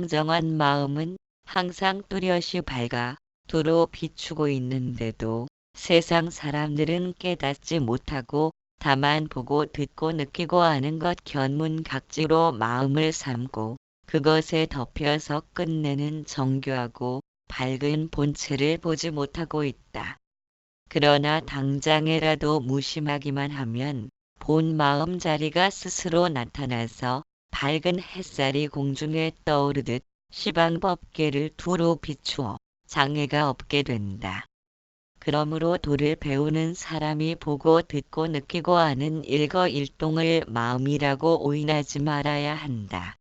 청정한 마음은 항상 뚜렷이 밝아 두루 비추고 있는데도 세상 사람들은 깨닫지 못하고 다만 보고 듣고 느끼고 아는 것 견문각지로 마음을 삼고 그것에 덮여서 끝내는 정교하고 밝은 본체를 보지 못하고 있다. 그러나 당장에라도 무심하기만 하면 본 마음자리가 스스로 나타나서 밝은 햇살이 공중에 떠오르듯 시방법계를 두루 비추어 장애가 없게 된다. 그러므로 도를 배우는 사람이 보고 듣고 느끼고 아는 일거일동을 마음이라고 오인하지 말아야 한다.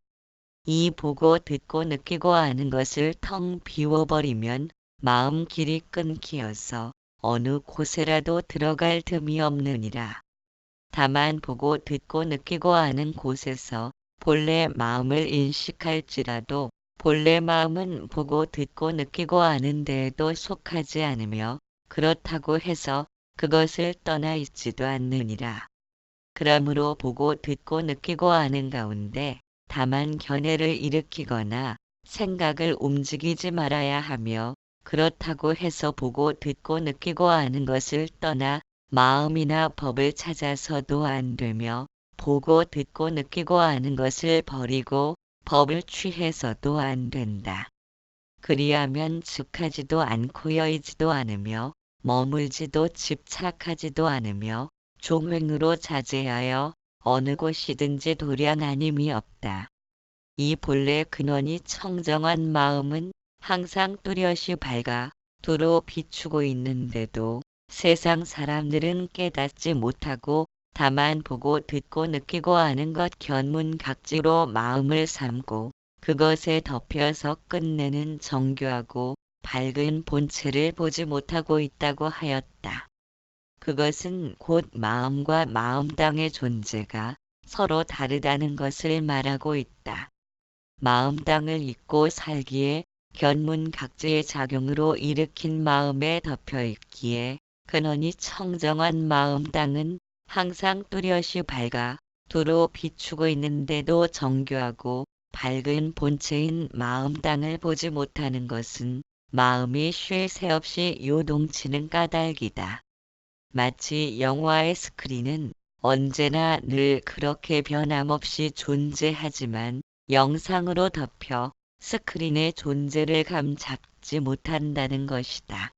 이 보고 듣고 느끼고 아는 것을 텅 비워버리면 마음 길이 끊기어서 어느 곳에라도 들어갈 틈이 없느니라. 다만 보고 듣고 느끼고 아는 곳에서 본래 마음을 인식할지라도 본래 마음은 보고 듣고 느끼고 아는 데에도 속하지 않으며 그렇다고 해서 그것을 떠나 있지도 않느니라. 그러므로 보고 듣고 느끼고 아는 가운데 다만 견해를 일으키거나 생각을 움직이지 말아야 하며 그렇다고 해서 보고 듣고 느끼고 아는 것을 떠나 마음이나 법을 찾아서도 안 되며 보고 듣고 느끼고 아는 것을 버리고 법을 취해서도 안 된다. 그리하면 즉하지도 않고 여의지도 않으며 머물지도 집착하지도 않으며 종횡으로 자제하여 어느 곳이든지 도량 아님이 없다. 이 본래 근원이 청정한 마음은 항상 뚜렷이 밝아 두루 비추고 있는데도 세상 사람들은 깨닫지 못하고 다만 보고 듣고 느끼고 아는 것 견문각지로 마음을 삼고 그것에 덮여서 끝내는 정교하고 밝은 본체를 보지 못하고 있다고 하였다. 그것은 곧 마음과 마음땅의 존재가 서로 다르다는 것을 말하고 있다. 마음땅을 잊고 살기에 견문각지의 작용으로 일으킨 마음에 덮여있기에 근원이 청정한 마음땅은 항상 뚜렷이 밝아 두루 비추고 있는데도 정교하고 밝은 본체인 마음땅을 보지 못하는 것은 마음이 쉴 새 없이 요동치는 까닭이다. 마치 영화의 스크린은 언제나 늘 그렇게 변함없이 존재하지만 영상으로 덮여 스크린의 존재를 감 잡지 못한다는 것이다.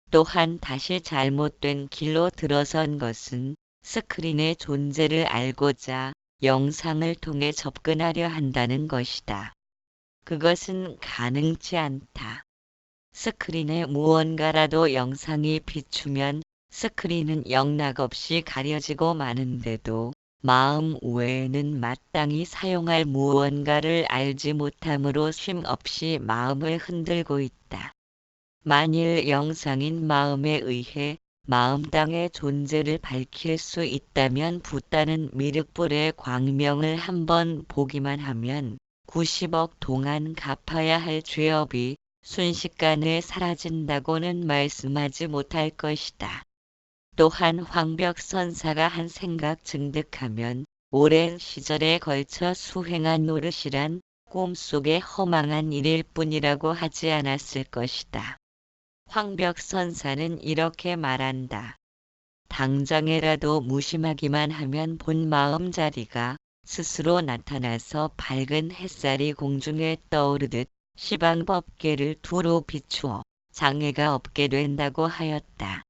또한 다시 잘못된 길로 들어선 것은 스크린의 존재를 알고자 영상을 통해 접근하려 한다는 것이다. 그것은 가능치 않다. 스크린에 무언가라도 영상이 비추면 스크린은 영락없이 가려지고 마는데도 마음 외에는 마땅히 사용할 무언가를 알지 못함으로 쉼없이 마음을 흔들고 있다. 만일 영상인 마음에 의해 마음땅의 존재를 밝힐 수 있다면 붓다는 미륵불의 광명을 한번 보기만 하면 90억 동안 갚아야 할 죄업이 순식간에 사라진다고는 말씀하지 못할 것이다. 또한 황벽선사가 한 생각 증득하면 오랜 시절에 걸쳐 수행한 노릇이란 꿈속의 허망한 일일 뿐이라고 하지 않았을 것이다. 황벽선사는 이렇게 말한다. 당장에라도 무심하기만 하면 본 마음자리가 스스로 나타나서 밝은 햇살이 공중에 떠오르듯 시방법계를 두루 비추어 장애가 없게 된다고 하였다.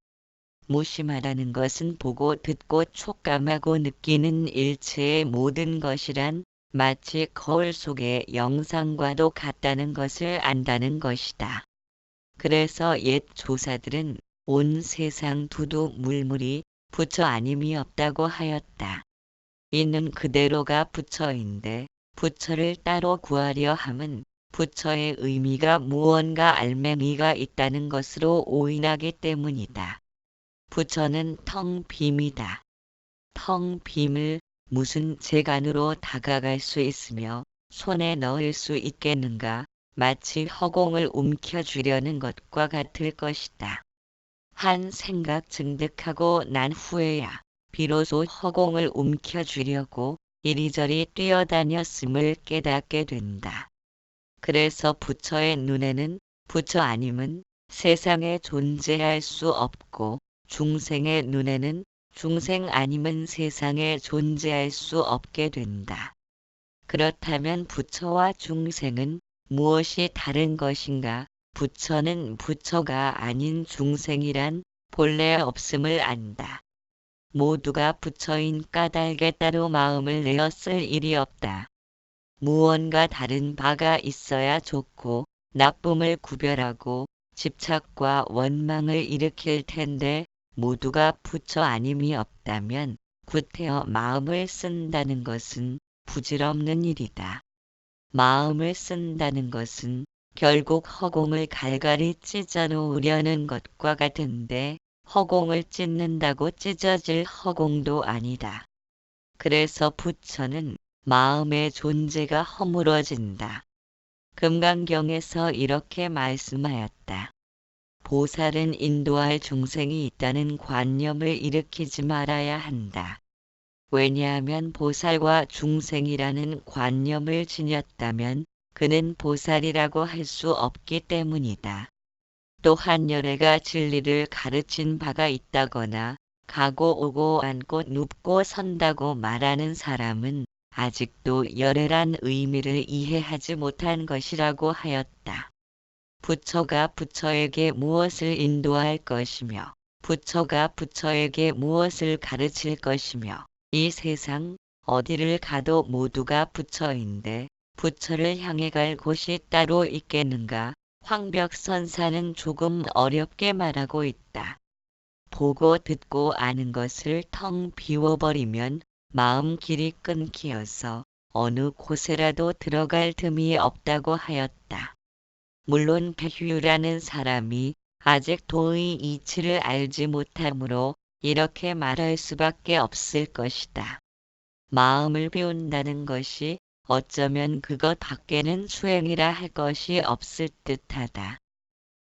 무심하다는 것은 보고 듣고 촉감하고 느끼는 일체의 모든 것이란 마치 거울 속의 영상과도 같다는 것을 안다는 것이다. 그래서 옛 조사들은 온 세상 두두 물물이 부처 아님이 없다고 하였다. 있는 그대로가 부처인데 부처를 따로 구하려 함은 부처의 의미가 무언가 알맹이가 있다는 것으로 오인하기 때문이다. 부처는 텅 빔이다. 텅 빔을 무슨 재간으로 다가갈 수 있으며 손에 넣을 수 있겠는가? 마치 허공을 움켜쥐려는 것과 같을 것이다. 한 생각 증득하고 난 후에야 비로소 허공을 움켜쥐려고 이리저리 뛰어다녔음을 깨닫게 된다. 그래서 부처의 눈에는 부처 아님은 세상에 존재할 수 없고 중생의 눈에는 중생 아님은 세상에 존재할 수 없게 된다. 그렇다면 부처와 중생은 무엇이 다른 것인가? 부처는 부처가 아닌 중생이란 본래 없음을 안다. 모두가 부처인 까닭에 따로 마음을 내어 쓸 일이 없다. 무언가 다른 바가 있어야 좋고 나쁨을 구별하고 집착과 원망을 일으킬 텐데 모두가 부처 아님이 없다면 구태여 마음을 쓴다는 것은 부질없는 일이다. 마음을 쓴다는 것은 결국 허공을 갈갈이 찢어 놓으려는 것과 같은데 허공을 찢는다고 찢어질 허공도 아니다. 그래서 부처는 마음의 존재가 허물어진다. 금강경에서 이렇게 말씀하였다. 보살은 인도할 중생이 있다는 관념을 일으키지 말아야 한다. 왜냐하면 보살과 중생이라는 관념을 지녔다면 그는 보살이라고 할 수 없기 때문이다. 또한 열애가 진리를 가르친 바가 있다거나 가고 오고 앉고 눕고 선다고 말하는 사람은 아직도 열애란 의미를 이해하지 못한 것이라고 하였다. 부처가 부처에게 무엇을 인도할 것이며 부처가 부처에게 무엇을 가르칠 것이며 이 세상 어디를 가도 모두가 부처인데 부처를 향해 갈 곳이 따로 있겠는가? 황벽선사는 조금 어렵게 말하고 있다. 보고 듣고 아는 것을 텅 비워버리면 마음 길이 끊기어서 어느 곳에라도 들어갈 틈이 없다고 하였다. 물론 배휴라는 사람이 아직 도의 이치를 알지 못하므로 이렇게 말할 수밖에 없을 것이다. 마음을 비운다는 것이 어쩌면 그것 밖에는 수행이라 할 것이 없을 듯하다.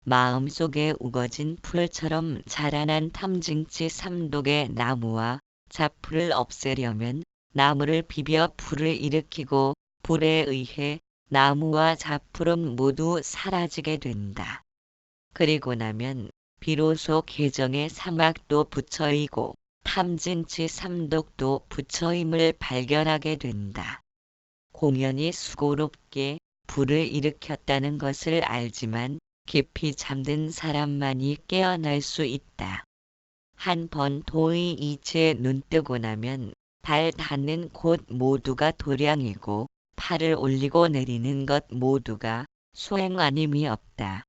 마음속에 우거진 풀처럼 자라난 탐증치 삼독의 나무와 잡풀을 없애려면 나무를 비벼 불을 일으키고 불에 의해 나무와 잡풀은 모두 사라지게 된다. 그리고 나면 비로소 개정의 사막도 부처이고 탐진치 삼독도 부처임을 발견하게 된다. 공연히 수고롭게 불을 일으켰다는 것을 알지만 깊이 잠든 사람만이 깨어날 수 있다. 한 번 도의 이치에 눈뜨고 나면 발 닿는 곳 모두가 도량이고 팔을 올리고 내리는 것 모두가 수행 아님이 없다.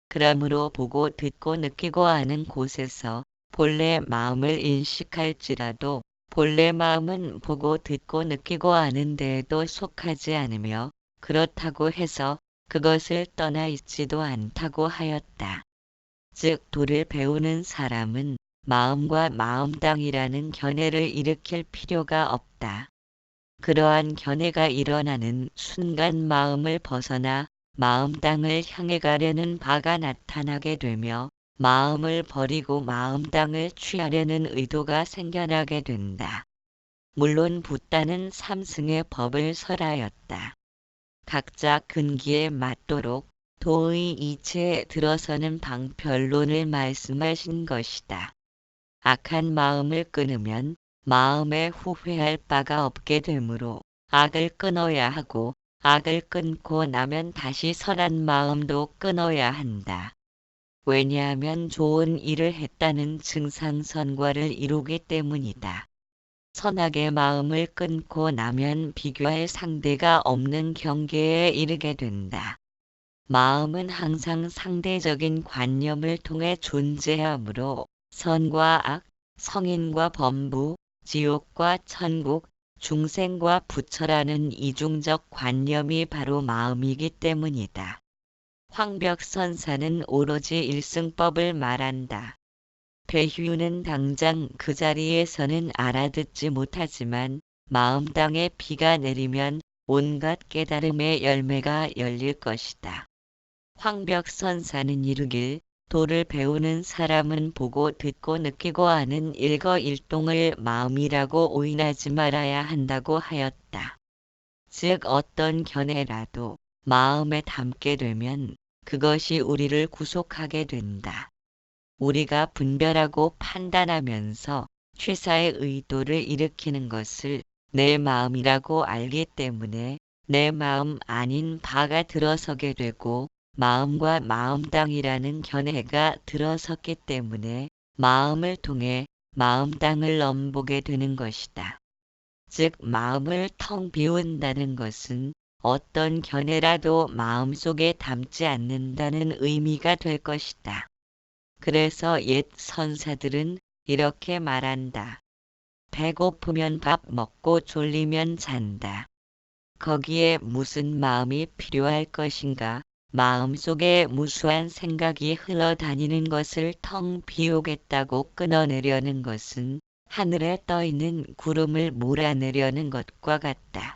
그러므로 보고 듣고 느끼고 아는 곳에서 본래 마음을 인식할지라도 본래 마음은 보고 듣고 느끼고 아는 데에도 속하지 않으며 그렇다고 해서 그것을 떠나 있지도 않다고 하였다. 즉 도를 배우는 사람은 마음과 마음당이라는 견해를 일으킬 필요가 없다. 그러한 견해가 일어나는 순간 마음을 벗어나 마음당을 향해 가려는 바가 나타나게 되며 마음을 버리고 마음당을 취하려는 의도가 생겨나게 된다. 물론 붓다는 삼승의 법을 설하였다. 각자 근기에 맞도록 도의 이치에 들어서는 방편론을 말씀하신 것이다. 악한 마음을 끊으면 마음에 후회할 바가 없게 되므로 악을 끊어야 하고 악을 끊고 나면 다시 선한 마음도 끊어야 한다. 왜냐하면 좋은 일을 했다는 증상선과를 이루기 때문이다. 선악의 마음을 끊고 나면 비교할 상대가 없는 경계에 이르게 된다. 마음은 항상 상대적인 관념을 통해 존재하므로 선과 악, 성인과 범부, 지옥과 천국, 중생과 부처라는 이중적 관념이 바로 마음이기 때문이다. 황벽선사는 오로지 일승법을 말한다. 배휴는 당장 그 자리에서는 알아듣지 못하지만 마음당에 비가 내리면 온갖 깨달음의 열매가 열릴 것이다. 황벽선사는 이르길 도를 배우는 사람은 보고 듣고 느끼고 아는 일거일동을 마음이라고 오인하지 말아야 한다고 하였다. 즉 어떤 견해라도 마음에 담게 되면 그것이 우리를 구속하게 된다. 우리가 분별하고 판단하면서 취사의 의도를 일으키는 것을 내 마음이라고 알기 때문에 내 마음 아닌 바가 들어서게 되고 마음과 마음땅이라는 견해가 들어섰기 때문에 마음을 통해 마음땅을 넘보게 되는 것이다. 즉 마음을 텅 비운다는 것은 어떤 견해라도 마음속에 담지 않는다는 의미가 될 것이다. 그래서 옛 선사들은 이렇게 말한다. 배고프면 밥 먹고 졸리면 잔다. 거기에 무슨 마음이 필요할 것인가? 마음속에 무수한 생각이 흘러다니는 것을 텅 비우겠다고 끊어내려는 것은 하늘에 떠있는 구름을 몰아내려는 것과 같다.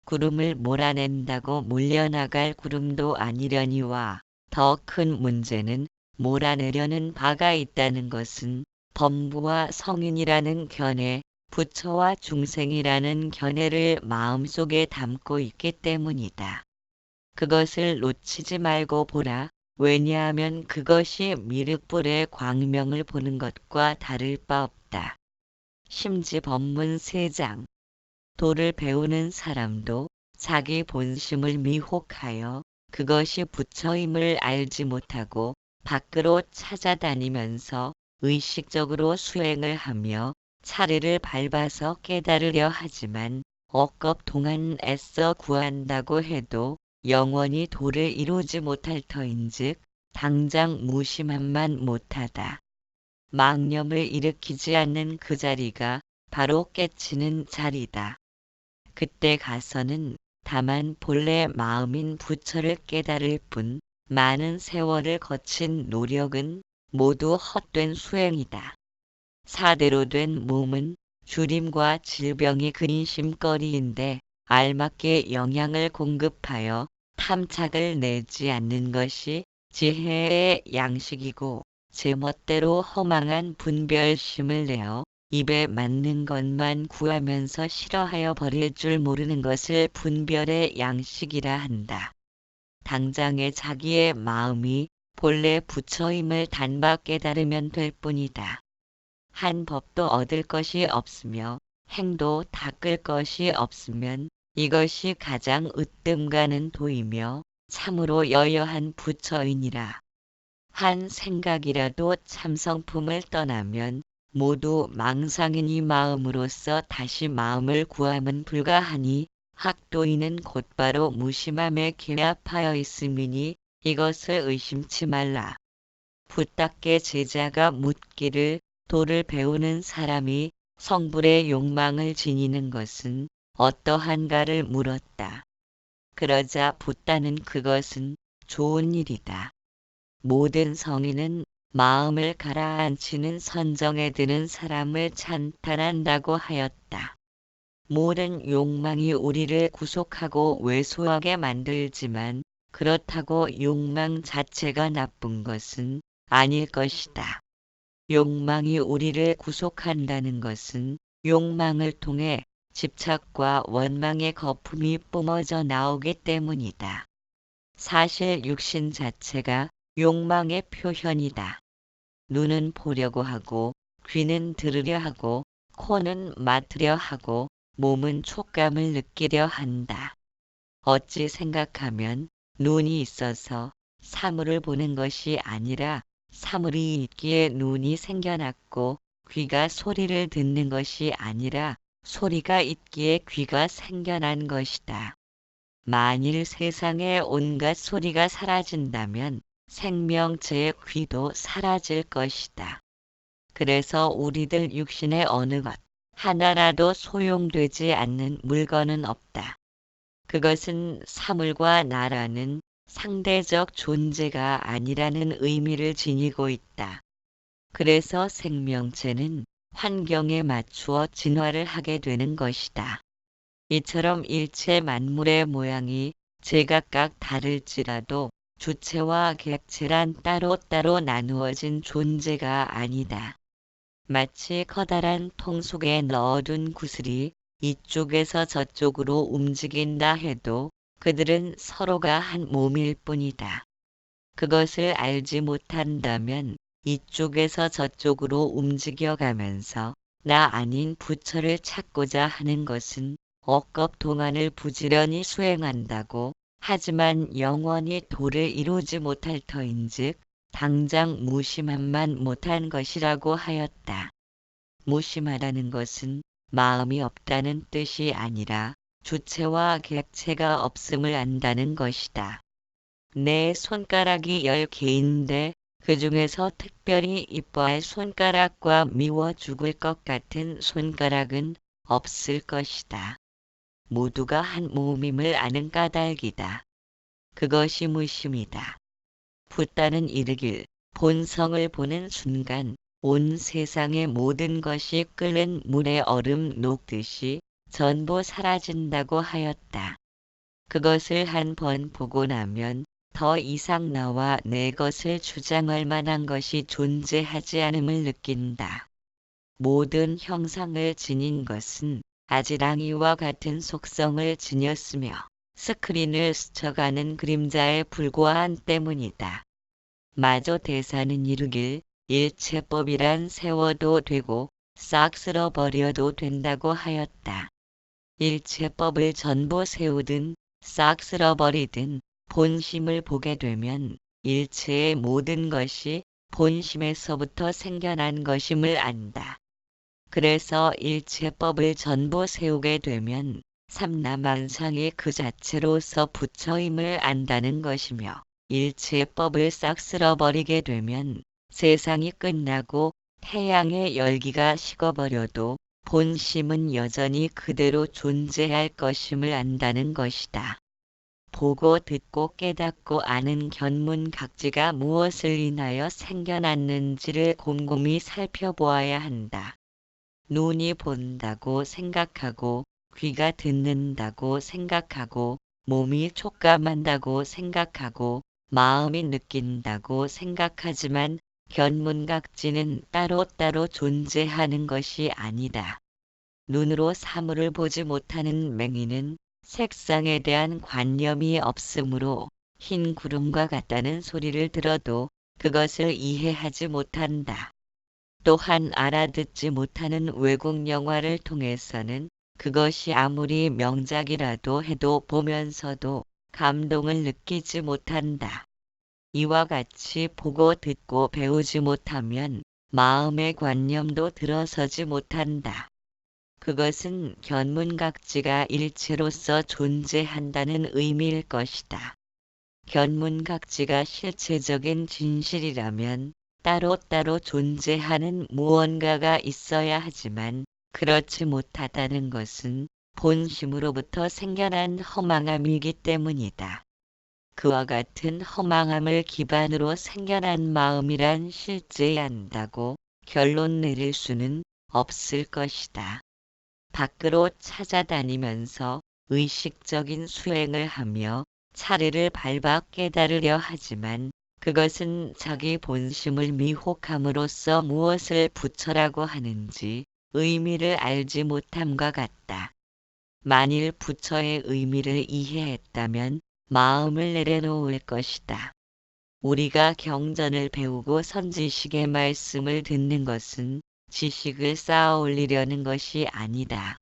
구름을 몰아낸다고 몰려나갈 구름도 아니려니와 더 큰 문제는 몰아내려는 바가 있다는 것은 범부와 성인이라는 견해, 부처와 중생이라는 견해를 마음속에 담고 있기 때문이다. 그것을 놓치지 말고 보라. 왜냐하면 그것이 미륵불의 광명을 보는 것과 다를 바 없다. 심지법문 3장. 도를 배우는 사람도 자기 본심을 미혹하여 그것이 부처임을 알지 못하고 밖으로 찾아다니면서 의식적으로 수행을 하며 차례를 밟아서 깨달으려 하지만 억겁 동안 애써 구한다고 해도 영원히 도를 이루지 못할 터인즉 당장 무심함만 못하다. 망념을 일으키지 않는 그 자리가 바로 깨치는 자리다. 그때 가서는 다만 본래 마음인 부처를 깨달을 뿐 많은 세월을 거친 노력은 모두 헛된 수행이다. 사대로 된 몸은 주림과 질병이 근심거리인데 알맞게 영양을 공급하여 탐착을 내지 않는 것이 지혜의 양식이고 제멋대로 허망한 분별심을 내어 입에 맞는 것만 구하면서 싫어하여 버릴 줄 모르는 것을 분별의 양식이라 한다. 당장에 자기의 마음이 본래 부처임을 단박 깨달으면 될 뿐이다. 한 법도 얻을 것이 없으며 행도 닦을 것이 없으면 이것이 가장 으뜸 가는 도이며 참으로 여여한 부처이니라. 한 생각이라도 참성품을 떠나면 모두 망상이니 마음으로서 다시 마음을 구함은 불가하니 학도이는 곧바로 무심함에 기합하여 있음이니 이것을 의심치 말라. 붓닦게 제자가 묻기를 도를 배우는 사람이 성불의 욕망을 지니는 것은 어떠한가를 물었다. 그러자 붓다는 그것은 좋은 일이다. 모든 성인은 마음을 가라앉히는 선정에 드는 사람을 찬탄한다고 하였다. 모든 욕망이 우리를 구속하고 왜소하게 만들지만 그렇다고 욕망 자체가 나쁜 것은 아닐 것이다. 욕망이 우리를 구속한다는 것은 욕망을 통해 집착과 원망의 거품이 뿜어져 나오기 때문이다. 사실 육신 자체가 욕망의 표현이다. 눈은 보려고 하고 귀는 들으려 하고 코는 맡으려 하고 몸은 촉감을 느끼려 한다. 어찌 생각하면 눈이 있어서 사물을 보는 것이 아니라 사물이 있기에 눈이 생겨났고 귀가 소리를 듣는 것이 아니라 소리가 있기에 귀가 생겨난 것이다. 만일 세상에 온갖 소리가 사라진다면 생명체의 귀도 사라질 것이다. 그래서 우리들 육신의 어느 것 하나라도 소용되지 않는 물건은 없다. 그것은 사물과 나라는 상대적 존재가 아니라는 의미를 지니고 있다. 그래서 생명체는 환경에 맞추어 진화를 하게 되는 것이다. 이처럼 일체 만물의 모양이 제각각 다를지라도 주체와 객체란 따로따로 나누어진 존재가 아니다. 마치 커다란 통 속에 넣어둔 구슬이 이쪽에서 저쪽으로 움직인다 해도 그들은 서로가 한 몸일 뿐이다. 그것을 알지 못한다면 이쪽에서 저쪽으로 움직여가면서 나 아닌 부처를 찾고자 하는 것은 억겁 동안을 부지런히 수행한다고 하지만 영원히 도를 이루지 못할 터인즉 당장 무심함만 못한 것이라고 하였다. 무심하다는 것은 마음이 없다는 뜻이 아니라 주체와 객체가 없음을 안다는 것이다. 내 손가락이 10개인데 그 중에서 특별히 이뻐할 손가락과 미워 죽을 것 같은 손가락은 없을 것이다. 모두가 한 몸임을 아는 까닭이다. 그것이 무심이다. 붓다는 이르길 본성을 보는 순간 온 세상의 모든 것이 끓는 물에 얼음 녹듯이 전부 사라진다고 하였다. 그것을 한 번 보고 나면 더 이상 나와 내 것을 주장할 만한 것이 존재하지 않음을 느낀다. 모든 형상을 지닌 것은 아지랑이와 같은 속성을 지녔으며 스크린을 스쳐가는 그림자에 불과한 때문이다. 마저 대사는 이르길 일체법이란 세워도 되고 싹 쓸어버려도 된다고 하였다. 일체법을 전부 세우든 싹 쓸어버리든 본심을 보게 되면 일체의 모든 것이 본심에서부터 생겨난 것임을 안다. 그래서 일체법을 전부 세우게 되면 삼라만상이 그 자체로서 부처임을 안다는 것이며 일체법을 싹 쓸어버리게 되면 세상이 끝나고 태양의 열기가 식어버려도 본심은 여전히 그대로 존재할 것임을 안다는 것이다. 보고 듣고 깨닫고 아는 견문각지가 무엇을 인하여 생겨났는지를 곰곰이 살펴보아야 한다. 눈이 본다고 생각하고 귀가 듣는다고 생각하고 몸이 촉감한다고 생각하고 마음이 느낀다고 생각하지만 견문각지는 따로따로 존재하는 것이 아니다. 눈으로 사물을 보지 못하는 맹인은 색상에 대한 관념이 없으므로 흰 구름과 같다는 소리를 들어도 그것을 이해하지 못한다. 또한 알아듣지 못하는 외국 영화를 통해서는 그것이 아무리 명작이라도 해도 보면서도 감동을 느끼지 못한다. 이와 같이 보고 듣고 배우지 못하면 마음의 관념도 들어서지 못한다. 그것은 견문각지가 일체로서 존재한다는 의미일 것이다. 견문각지가 실체적인 진실이라면 따로따로 존재하는 무언가가 있어야 하지만 그렇지 못하다는 것은 본심으로부터 생겨난 허망함이기 때문이다. 그와 같은 허망함을 기반으로 생겨난 마음이란 실제에 안다고 결론 내릴 수는 없을 것이다. 밖으로 찾아다니면서 의식적인 수행을 하며 차례를 밟아 깨달으려 하지만 그것은 자기 본심을 미혹함으로써 무엇을 부처라고 하는지 의미를 알지 못함과 같다. 만일 부처의 의미를 이해했다면 마음을 내려놓을 것이다. 우리가 경전을 배우고 선지식의 말씀을 듣는 것은 지식을 쌓아 올리려는 것이 아니다.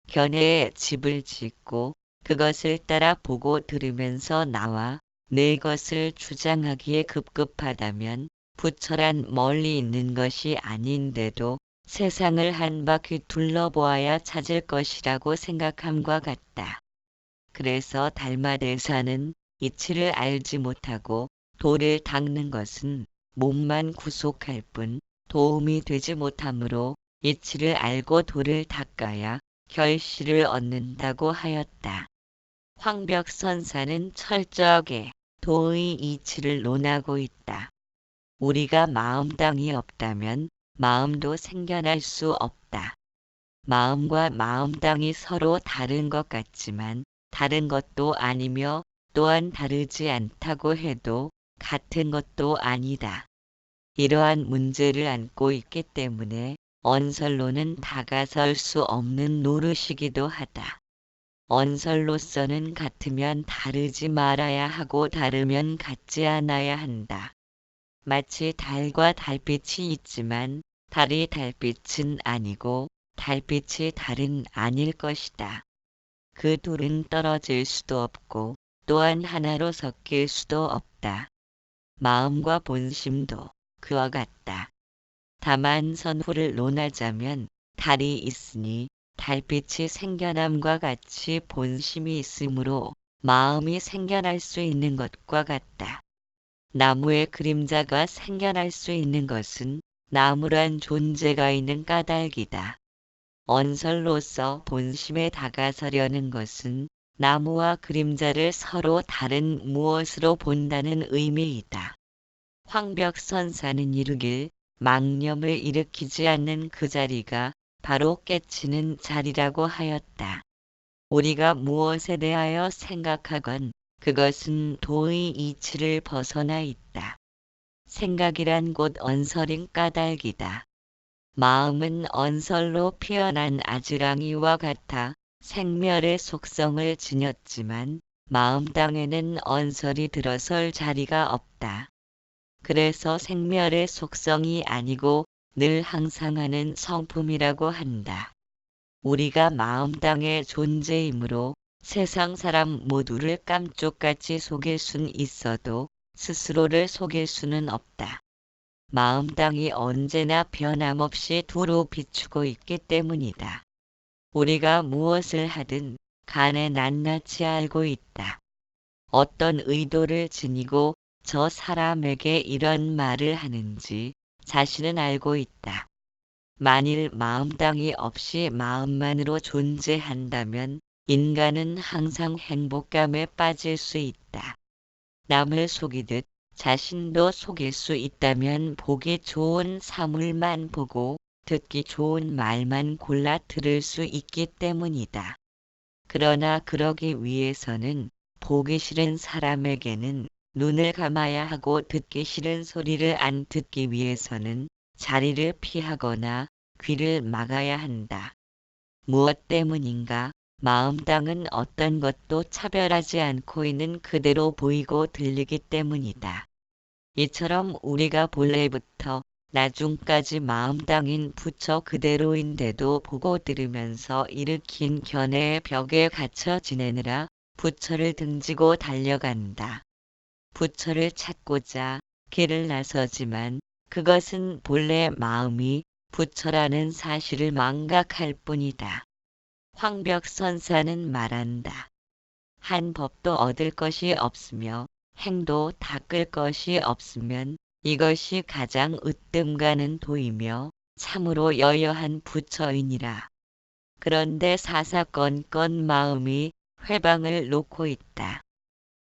견해에 집을 짓고 그것을 따라 보고 들으면서 나와 내 것을 주장하기에 급급하다면 부처란 멀리 있는 것이 아닌데도 세상을 한 바퀴 둘러보아야 찾을 것이라고 생각함과 같다. 그래서 달마대사는 이치를 알지 못하고 도를 닦는 것은 몸만 구속할 뿐 도움이 되지 못하므로 이치를 알고 도를 닦아야 결실을 얻는다고 하였다. 황벽선사는 철저하게 도의 이치를 논하고 있다. 우리가 마음땅이 없다면 마음도 생겨날 수 없다. 마음과 마음땅이 서로 다른 것 같지만 다른 것도 아니며 또한 다르지 않다고 해도 같은 것도 아니다. 이러한 문제를 안고 있기 때문에 언설로는 다가설 수 없는 노릇이기도 하다. 언설로서는 같으면 다르지 말아야 하고 다르면 같지 않아야 한다. 마치 달과 달빛이 있지만 달이 달빛은 아니고 달빛이 달은 아닐 것이다. 그 둘은 떨어질 수도 없고 또한 하나로 섞일 수도 없다. 마음과 본심도 그와 같다. 다만 선후를 논하자면 달이 있으니 달빛이 생겨남과 같이 본심이 있으므로 마음이 생겨날 수 있는 것과 같다. 나무의 그림자가 생겨날 수 있는 것은 나무란 존재가 있는 까닭이다. 언설로서 본심에 다가서려는 것은 나무와 그림자를 서로 다른 무엇으로 본다는 의미이다. 황벽선사는 이르길 망념을 일으키지 않는 그 자리가 바로 깨치는 자리라고 하였다. 우리가 무엇에 대하여 생각하건 그것은 도의 이치를 벗어나 있다. 생각이란 곧 언설인 까닭이다. 마음은 언설로 피어난 아지랑이와 같아 생멸의 속성을 지녔지만 마음 땅에는 언설이 들어설 자리가 없다. 그래서 생멸의 속성이 아니고 늘 항상 하는 성품이라고 한다. 우리가 마음 땅의 존재이므로 세상 사람 모두를 깜쪽같이 속일 순 있어도 스스로를 속일 수는 없다. 마음 땅이 언제나 변함없이 두루 비추고 있기 때문이다. 우리가 무엇을 하든 간에 낱낱이 알고 있다. 어떤 의도를 지니고 저 사람에게 이런 말을 하는지 자신은 알고 있다. 만일 마음 땅이 없이 마음만으로 존재한다면 인간은 항상 행복감에 빠질 수 있다. 남을 속이듯 자신도 속일 수 있다면 보기 좋은 사물만 보고 듣기 좋은 말만 골라 들을 수 있기 때문이다. 그러나 그러기 위해서는 보기 싫은 사람에게는 눈을 감아야 하고 듣기 싫은 소리를 안 듣기 위해서는 자리를 피하거나 귀를 막아야 한다. 무엇 때문인가? 마음 땅은 어떤 것도 차별하지 않고 있는 그대로 보이고 들리기 때문이다. 이처럼 우리가 본래부터 나중까지 마음 땅인 부처 그대로인데도 보고 들으면서 일으킨 견해의 벽에 갇혀 지내느라 부처를 등지고 달려간다. 부처를 찾고자 길을 나서지만 그것은 본래 마음이 부처라는 사실을 망각할 뿐이다. 황벽선사는 말한다. 한 법도 얻을 것이 없으며 행도 닦을 것이 없으면 이것이 가장 으뜸 가는 도이며 참으로 여여한 부처이니라. 그런데 사사건건 마음이 회방을 놓고 있다.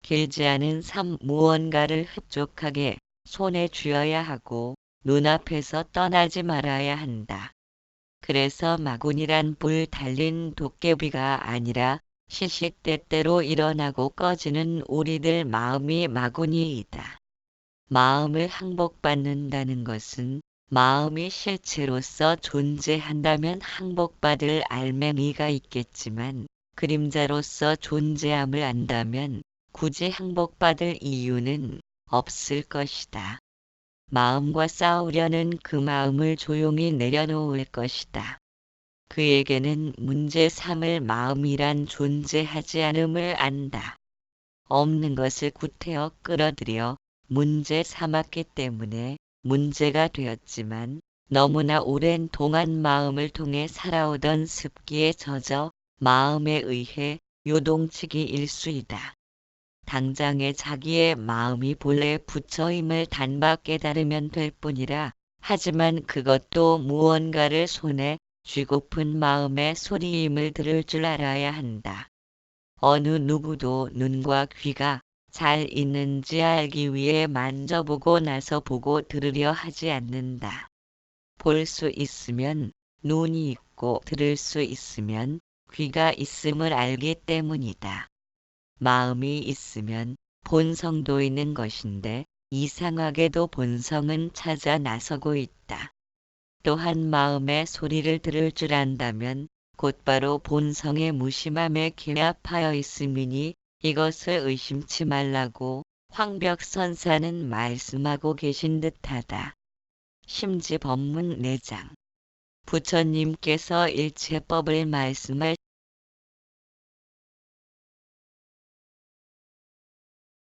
길지 않은 삶 무언가를 흡족하게 손에 쥐어야 하고 눈앞에서 떠나지 말아야 한다. 그래서 마군이란 불 달린 도깨비가 아니라 시시때때로 일어나고 꺼지는 우리들 마음이 마군이이다. 마음을 항복받는다는 것은 마음이 실체로서 존재한다면 항복받을 알맹이가 있겠지만 그림자로서 존재함을 안다면 굳이 항복받을 이유는 없을 것이다. 마음과 싸우려는 그 마음을 조용히 내려놓을 것이다. 그에게는 문제 삼을 마음이란 존재하지 않음을 안다. 없는 것을 구태여 끌어들여 문제 삼았기 때문에 문제가 되었지만 너무나 오랜 동안 마음을 통해 살아오던 습기에 젖어 마음에 의해 요동치기 일수이다. 당장에 자기의 마음이 본래 부처임을 단박 깨달으면 될 뿐이라 하지만 그것도 무언가를 손에 쥐고픈 마음의 소리임을 들을 줄 알아야 한다. 어느 누구도 눈과 귀가 잘 있는지 알기 위해 만져보고 나서 보고 들으려 하지 않는다. 볼 수 있으면 눈이 있고 들을 수 있으면 귀가 있음을 알기 때문이다. 마음이 있으면 본성도 있는 것인데 이상하게도 본성은 찾아 나서고 있다. 또한 마음의 소리를 들을 줄 안다면 곧바로 본성의 무심함에 결합하여 있음이니 이것을 의심치 말라고 황벽선사는 말씀하고 계신 듯하다. 심지법문 4장. 부처님께서 일체법을 말씀할